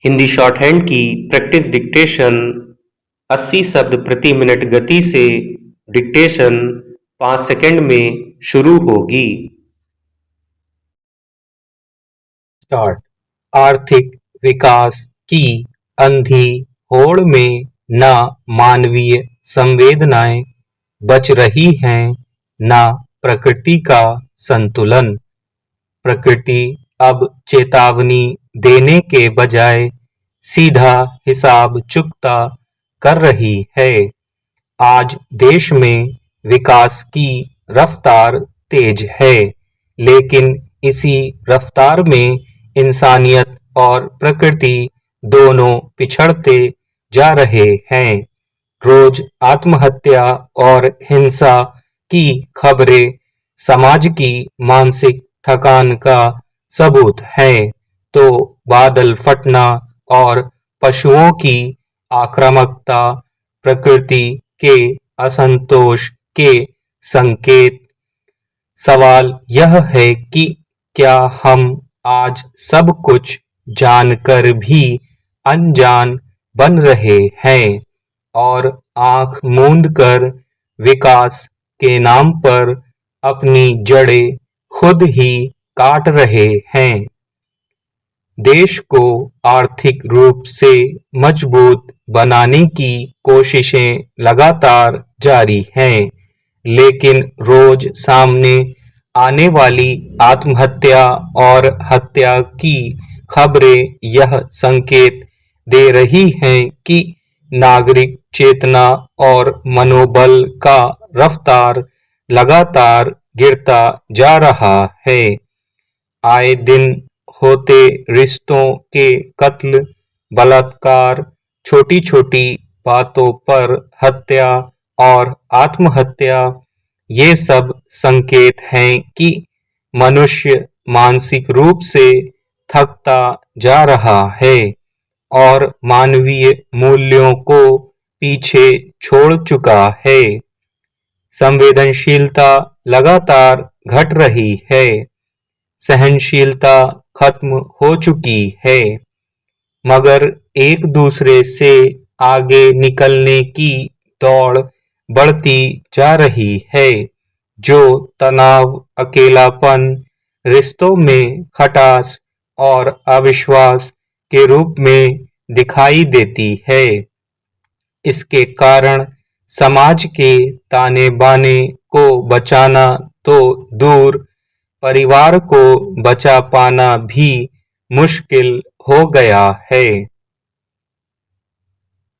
Hindi short hand की practice dictation 80 शब्द प्रति मिनट गति से डिक्टेशन 5 सेकंड में शुरू होगी। स्टार्ट। आर्थिक विकास की अंधी होड़ में न मानवीय संवेदनाएं बच रही हैं, न प्रकृति का संतुलन। प्रकृति अब चेतावनी देने के बजाय सीधा हिसाब चुकता कर रही है। आज देश में विकास की रफ्तार तेज है, लेकिन इसी रफ्तार में इंसानियत और प्रकृति दोनों पिछड़ते जा रहे हैं। रोज आत्महत्या और हिंसा की खबरें समाज की मानसिक थकान का सबूत है, तो बादल फटना और पशुओं की आक्रामकता प्रकृति के असंतोष के संकेत। सवाल यह है कि क्या हम आज सब कुछ जानकर भी अनजान बन रहे हैं और आंख मूंदकर विकास के नाम पर अपनी जड़ें खुद ही काट रहे हैं। देश को आर्थिक रूप से मजबूत बनाने की कोशिशें लगातार जारी हैं, लेकिन रोज सामने आने वाली आत्महत्या और हत्या की खबरें यह संकेत दे रही हैं कि नागरिक चेतना और मनोबल का रफ्तार लगातार गिरता जा रहा है। आए दिन होते रिश्तों के कत्ल, बलात्कार, छोटी छोटी बातों पर हत्या और आत्महत्या, ये सब संकेत हैं कि मनुष्य मानसिक रूप से थकता जा रहा है और मानवीय मूल्यों को पीछे छोड़ चुका है। संवेदनशीलता लगातार घट रही है, सहनशीलता खत्म हो चुकी है, मगर एक दूसरे से आगे निकलने की दौड़ बढ़ती जा रही है, जो तनाव, अकेलापन, रिश्तों में खटास और अविश्वास के रूप में दिखाई देती है। इसके कारण समाज के ताने बाने को बचाना तो दूर, परिवार को बचा पाना भी मुश्किल हो गया है।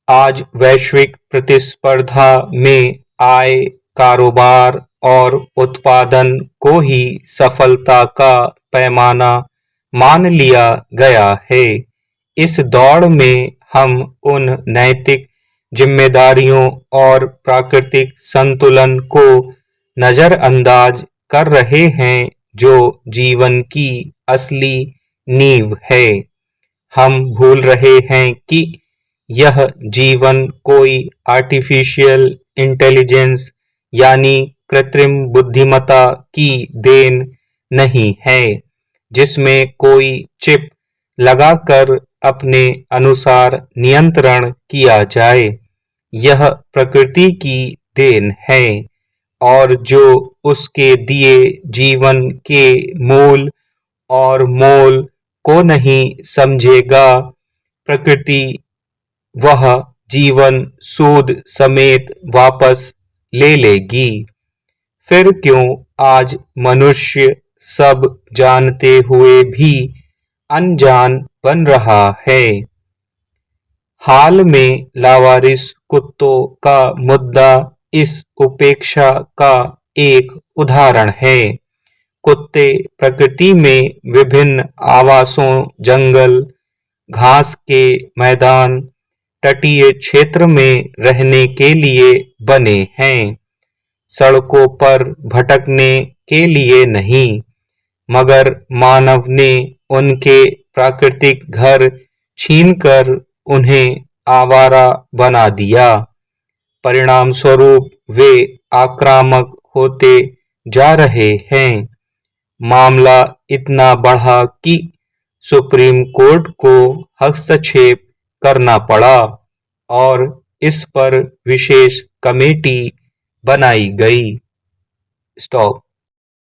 आज वैश्विक प्रतिस्पर्धा में आय, कारोबार और उत्पादन को ही सफलता का पैमाना मान लिया गया है। इस दौड़ में हम उन नैतिक जिम्मेदारियों और प्राकृतिक संतुलन को नजरअंदाज कर रहे हैं जो जीवन की असली नींव है। हम भूल रहे हैं कि यह जीवन कोई आर्टिफिशियल इंटेलिजेंस यानी कृत्रिम बुद्धिमत्ता की देन नहीं है, जिसमें कोई चिप लगाकर अपने अनुसार नियंत्रण किया जाए। यह प्रकृति की देन है और जो उसके दिए जीवन के मूल और मोल को नहीं समझेगा, प्रकृति वह जीवन सूद समेत वापस ले लेगी। फिर क्यों आज मनुष्य सब जानते हुए भी अनजान बन रहा है? हाल में लावारिस कुत्तों का मुद्दा इस उपेक्षा का एक उदाहरण है। कुत्ते प्रकृति में विभिन्न आवासों, जंगल, घास के मैदान, तटीय क्षेत्र में रहने के लिए बने हैं, सड़कों पर भटकने के लिए नहीं। मगर मानव ने उनके प्राकृतिक घर छीनकर उन्हें आवारा बना दिया। परिणाम स्वरूप वे आक्रामक होते जा रहे हैं। मामला इतना बढ़ा कि सुप्रीम कोर्ट को हस्तक्षेप करना पड़ा और इस पर विशेष कमेटी बनाई गई। स्टॉप।